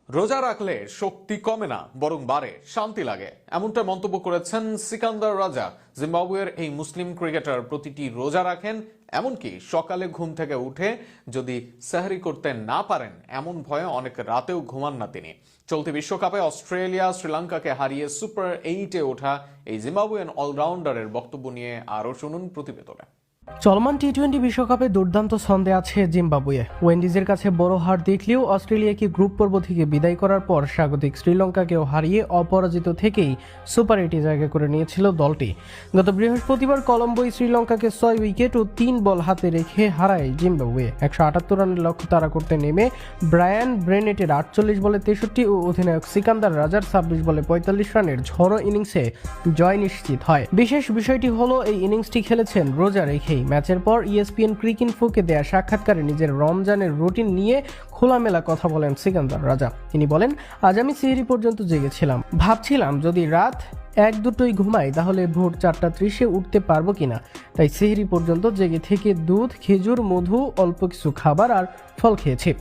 রোজা রাখলে শক্তি কমে না, বরং বাড়ে, শান্তি লাগে, এমনটা মন্তব্য করেছেন সিকান্দার রাজা। জিম্বাবুয়ের এই মুসলিম ক্রিকেটার প্রতিটি রোজা রাখেন, এমনকি সকালে ঘুম থেকে উঠে যদি সেহরি করতে না পারেন এমন ভয়ে অনেক রাতেও ঘুমান না তিনি। চলতি বিশ্বকাপে অস্ট্রেলিয়া শ্রীলঙ্কাকে হারিয়ে সুপার 8-এ ওঠা এই জিম্বাবুয়ান অলরাউন্ডারের বক্তব্য নিয়ে আরও শুনুন প্রতিবেদনে। চলমান টি-20 বিশ্বকাপে দুর্দান্ত ছন্দে আছে জিম্বাবুয়ে। ওয়েন্ডিজের কাছে বড় হার দেখলেও অস্ট্রেলিয়াকে গ্রুপ পর্ব থেকে বিদায় করার পর স্বাগতিক শ্রীলঙ্কাকেও হারিয়ে অপরাজিত থেকেই সুপার 8-এ জায়গা করে নিয়েছিল দলটি। গত বৃহস্পতিবার কলম্বোয় শ্রীলঙ্কাকে 6 উইকেট ও 3 বল হাতে রেখে হারায় জিম্বাবুয়ে। 178 রানের লক্ষ্য তাড়া করতে নেমে ব্রায়ান ব্রেনেটের 48 বলে 63 ও অধিনায়ক সিকান্দার রাজার 26 বলে 45 রানের ঝড়ো ইনিংসে জয় নিশ্চিত হয়। বিশেষ বিষয়টি হলো এই ইনিংসটি খেলেছেন রোজা রেখে। ম্যাচের পর ইএসপিএন ক্রিকইনফোকে দেয়া সাক্ষাৎকারে নিজের রমজানের রুটিন নিয়ে খোলামেলা কথা বলেন সিকান্দার রাজা। তিনি বলেন, আজ আমি সেহরি পর্যন্ত জেগেছিলাম, ভাবছিলাম যদি রাত 1-2টোই ঘুমাই তাহলে ভোর 4:30-এ উঠতে পারবো কিনা। তাই সেহরি পর্যন্ত জেগে থেকে দুধ, খেজুর, মধু, অল্প কিছু খাবার আর ফল খেয়েছি।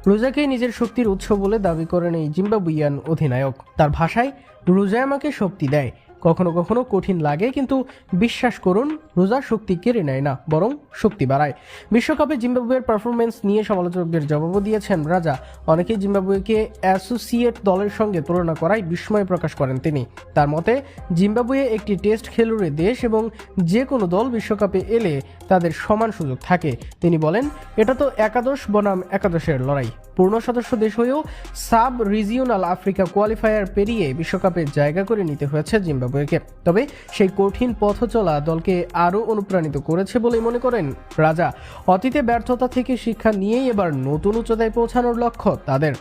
রোজাকে নিজের শক্তির উৎস বলে দাবি করেন এই জিম্বাবুইয়ান অধিনায়ক। তার ভাষায়, রোজা আমাকে শক্তি দেয়, কখনো কখনো কঠিন লাগে, কিন্তু বিশ্বাস করুন রোজা শক্তি কেড়ে নেয় না, বরং শক্তি বাড়ায়। বিশ্বকাপে জিম্বাবুয়ের পারফরমেন্স নিয়ে সমালোচকদের জবাবও দিয়েছেন রাজা। অনেকেই জিম্বাবুয়েকে অ্যাসোসিয়েট দলের সঙ্গে তুলনা করায় বিস্ময় প্রকাশ করেন তিনি। তার মতে, জিম্বাবুয়ে একটি টেস্ট খেলুড়ে দেশ এবং যে কোনো দল বিশ্বকাপে এলে তাদের সমান সুযোগ থাকে। তিনি বলেন, এটা তো একাদশ বনাম একাদশের লড়াই। পূর্ণ সদস্য দেশ হয়েও সাব রিজিওনাল আফ্রিকা কোয়ালিফায়ার পেরিয়ে বিশ্বকাপে জায়গা করে নিতে হয়েছে জিম্বাবুয়েকে। তবে সেই কঠিন পথ চলা দলকে আরও অনুপ্রাণিত করেছে বলে মনে করেন রাজা। অতীতে ব্যর্থতা থেকে শিক্ষা নিয়েই এবার নতুন উচ্চতায় পৌঁছানোর লক্ষ্য তাদের।